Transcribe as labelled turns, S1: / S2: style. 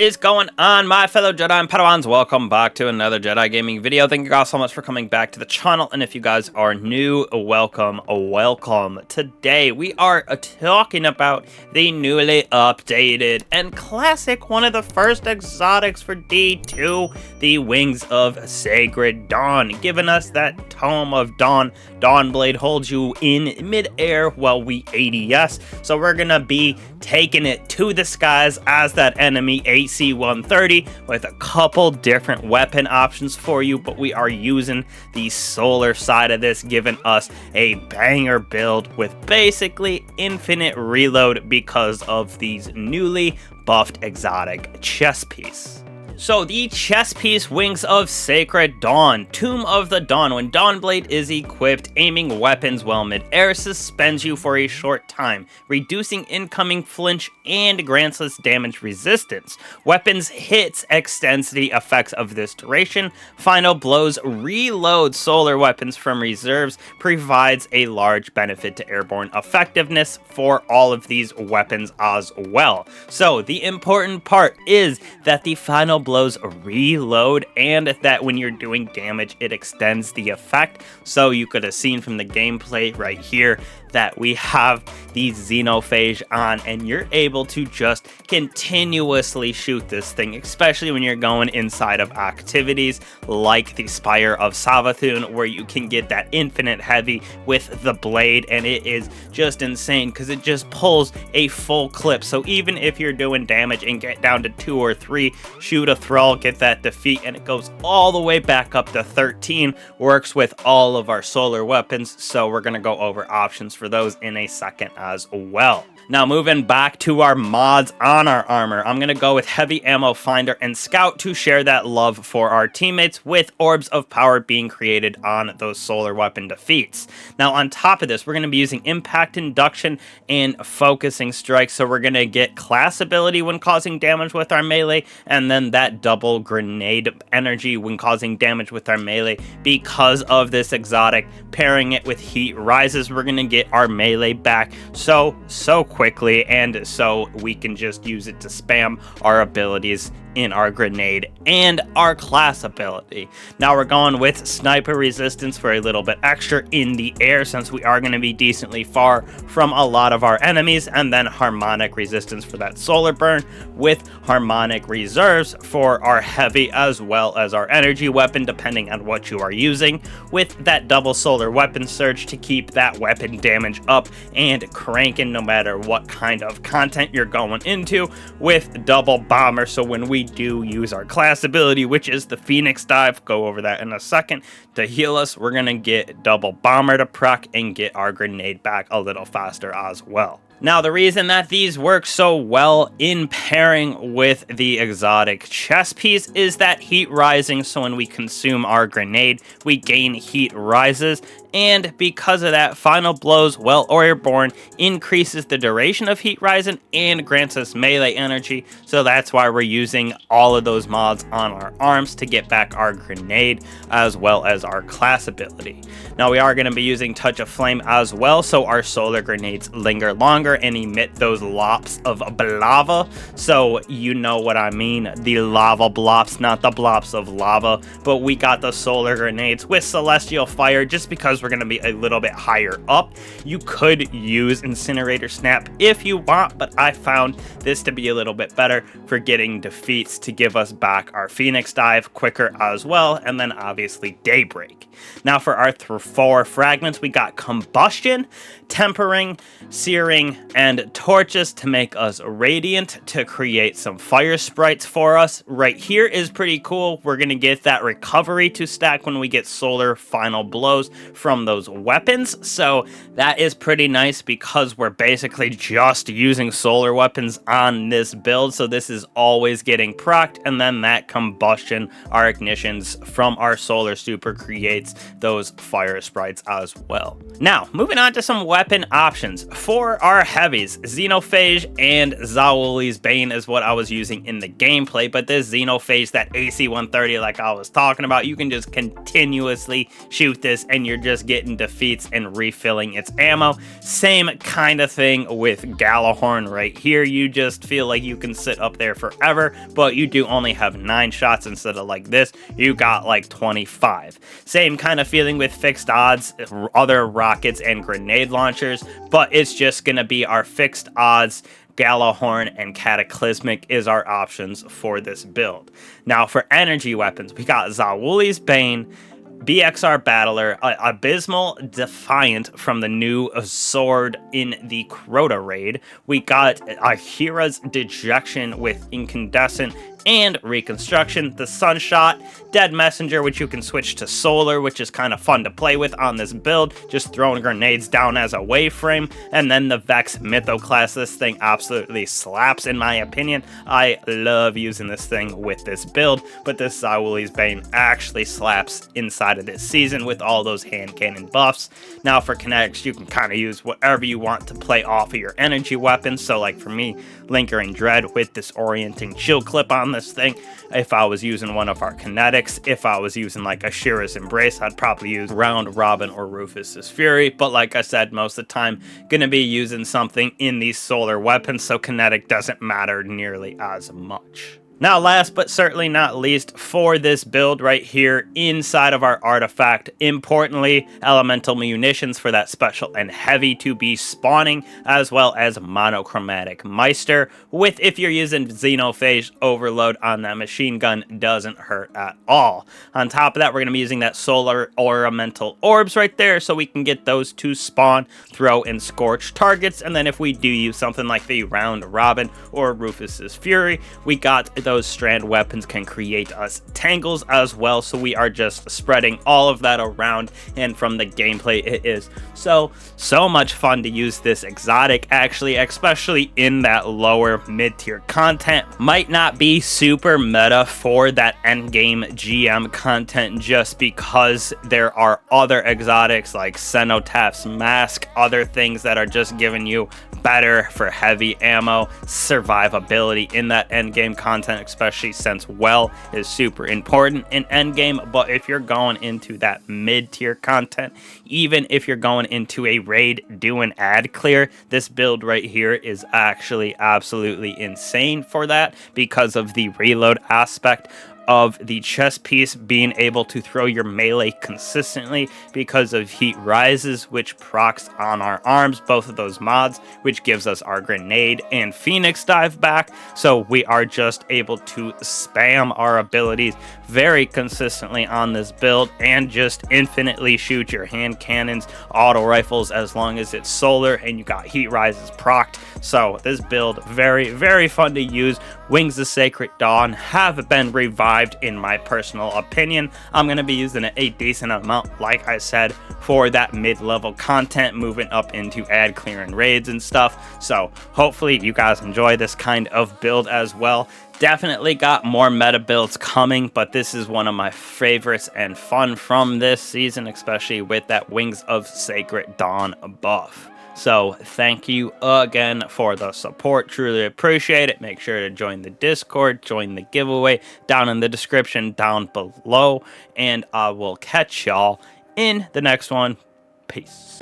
S1: What is going on, my fellow Jedi and Padawans? Welcome back to another Jedi gaming video. Thank you guys so much for coming back to the channel, and if you guys are new, welcome. Today we are talking about the newly updated and classic, one of the first exotics for D2, the Wings of Sacred Dawn, giving us that Tome of Dawn. Dawnblade holds you in mid-air while we ADS, so we're gonna be taking it to the skies as that enemy AC-130 with a couple different weapon options for you, but we are using the solar side of this, giving us a banger build with basically infinite reload because of these newly buffed exotic chess piece. So the chess piece Wings of Sacred Dawn, Tomb of the Dawn. When Dawnblade is equipped, aiming weapons while mid-air suspends you for a short time, reducing incoming flinch and grants us damage resistance. Weapons hits extends the effects of this duration. Final blows reload solar weapons from reserves, provides a large benefit to airborne effectiveness for all of these weapons as well. So the important part is that the final blows reload, and that when you're doing damage it extends the effect. So you could have seen from the gameplay right here that we have the xenophage on, and you're able to just continuously shoot this thing, especially when you're going inside of activities like the Spire of Savathun, where you can get that infinite heavy with the blade, and it is just insane because it just pulls a full clip. So even if you're doing damage and get down to 2 or 3, shoot a thrall, get that defeat, and it goes all the way back up to 13. Works with all of our solar weapons, so we're gonna go over options for those in a second as well. Now moving back to our mods on our armor, I'm gonna go with Heavy Ammo Finder and Scout to share that love for our teammates, with Orbs of Power being created on those solar weapon defeats. Now on top of this, we're gonna be using Impact Induction and Focusing Strike, so we're gonna get class ability when causing damage with our melee, and then that double grenade energy when causing damage with our melee. Because of this exotic, pairing it with Heat Rises, we're gonna get our melee back so quickly, and so we can just use it to spam our abilities in our grenade and our class ability. Now we're going with Sniper Resistance for a little bit extra in the air, since we are going to be decently far from a lot of our enemies, and then Harmonic Resistance for that solar burn, with Harmonic Reserves for our heavy as well as our energy weapon, depending on what you are using, with that double solar weapon surge to keep that weapon damage up and cranking no matter what kind of content you're going into, with double bomber, so when we do use our class ability, which is the Phoenix Dive, go over that in a second, to heal us, we're gonna get double bomber to proc and get our grenade back a little faster as well. Now, the reason that these work so well in pairing with the exotic chess piece is that Heat Rising, so when we consume our grenade, we gain Heat Rises, and because of that, Final Blows while airborne increases the duration of Heat Rising and grants us melee energy, so that's why we're using all of those mods on our arms to get back our grenade as well as our class ability. Now we are going to be using Touch of Flame as well, so our solar grenades linger longer and emit those lops of lava, so you know what I mean, the lava blops, not the blops of lava, but we got the solar grenades with Celestial Fire just because we're going to be a little bit higher up. You could use Incinerator Snap if you want, but I found this to be a little bit better for getting defeats to give us back our Phoenix Dive quicker as well, and then obviously Daybreak. Now for our 4 fragments, we got Combustion, Tempering, Searing, and Torches to make us radiant, to create some fire sprites for us. Right here is pretty cool. We're going to get that recovery to stack when we get solar final blows from those weapons, so that is pretty nice because we're basically just using solar weapons on this build, so this is always getting procced, and then that combustion, our ignitions from our solar super, creates those fire sprites as well. Now moving on to some weapon options for our heavies. Xenophage and Zawuli's Bane is what I was using in the gameplay, but this Xenophage, that AC-130 like I was talking about, you can just continuously shoot this and you're just just getting defeats and refilling its ammo. Same kind of thing with Galahorn right here. You just feel like you can sit up there forever, but you do only have 9 shots instead of like this, you got like 25. Same kind of feeling with fixed odds, other rockets and grenade launchers, but it's just gonna be our fixed odds. Galahorn and Cataclysmic is our options for this build. Now for energy weapons, we got Zawuli's Bane, BXR Battler, Abysmal Defiant from the new sword in the Crota raid. We got Ahira's Dejection with Incandescent and Reconstruction, the Sunshot, Dead Messenger, which you can switch to Solar, which is kind of fun to play with on this build, just throwing grenades down as a wave frame, and then the Vex Mythoclast. This thing absolutely slaps in my opinion. I love using this thing with this build, but this Zawuli's Bane actually slaps inside of this season with all those hand cannon buffs. Now for kinetics, you can kind of use whatever you want to play off of your energy weapons. So like for me, Linker and Dread with this orienting chill clip on this thing. If I was using one of our kinetics, if I was using like Ashira's Embrace, I'd probably use Round Robin or Rufus's Fury. But like I said, most of the time gonna be using something in these solar weapons, so kinetic doesn't matter nearly as much. Now, last but certainly not least, for this build right here inside of our artifact, importantly, elemental munitions for that special and heavy to be spawning, as well as monochromatic Meister, with if you're using Xenophage Overload on that machine gun, doesn't hurt at all. On top of that, we're going to be using that solar ornamental orbs right there, so we can get those to spawn, throw, and scorch targets. And then if we do use something like the Round Robin or Rufus's Fury, we got those strand weapons can create us tangles as well, so we are just spreading all of that around. And from the gameplay, it is so much fun to use this exotic, actually, especially in that lower mid-tier content. Might not be super meta for that endgame GM content, just because there are other exotics like Cenotaph's Mask, other things that are just giving you better for heavy ammo survivability in that endgame content, especially since well is super important in endgame. But if you're going into that mid-tier content, even if you're going into a raid doing ad clear, this build right here is actually absolutely insane for that, because of the reload aspect of the chest piece, being able to throw your melee consistently because of heat rises, which procs on our arms, both of those mods, which gives us our grenade and phoenix dive back. So we are just able to spam our abilities very consistently on this build and just infinitely shoot your hand cannons, auto rifles, as long as it's solar and you got heat rises procced. So this build, very fun to use. Wings of Sacred Dawn have been revived in my personal opinion. I'm going to be using it a decent amount, like I said, for that mid-level content, moving up into ad clearing raids and stuff. So hopefully you guys enjoy this kind of build as well. Definitely got more meta builds coming, but this is one of my favorites and fun from this season, especially with that Wings of Sacred Dawn buff. So thank you again for the support. Truly appreciate it. Make sure to join the Discord, join the giveaway down in the description down below, and I will catch y'all in the next one. Peace.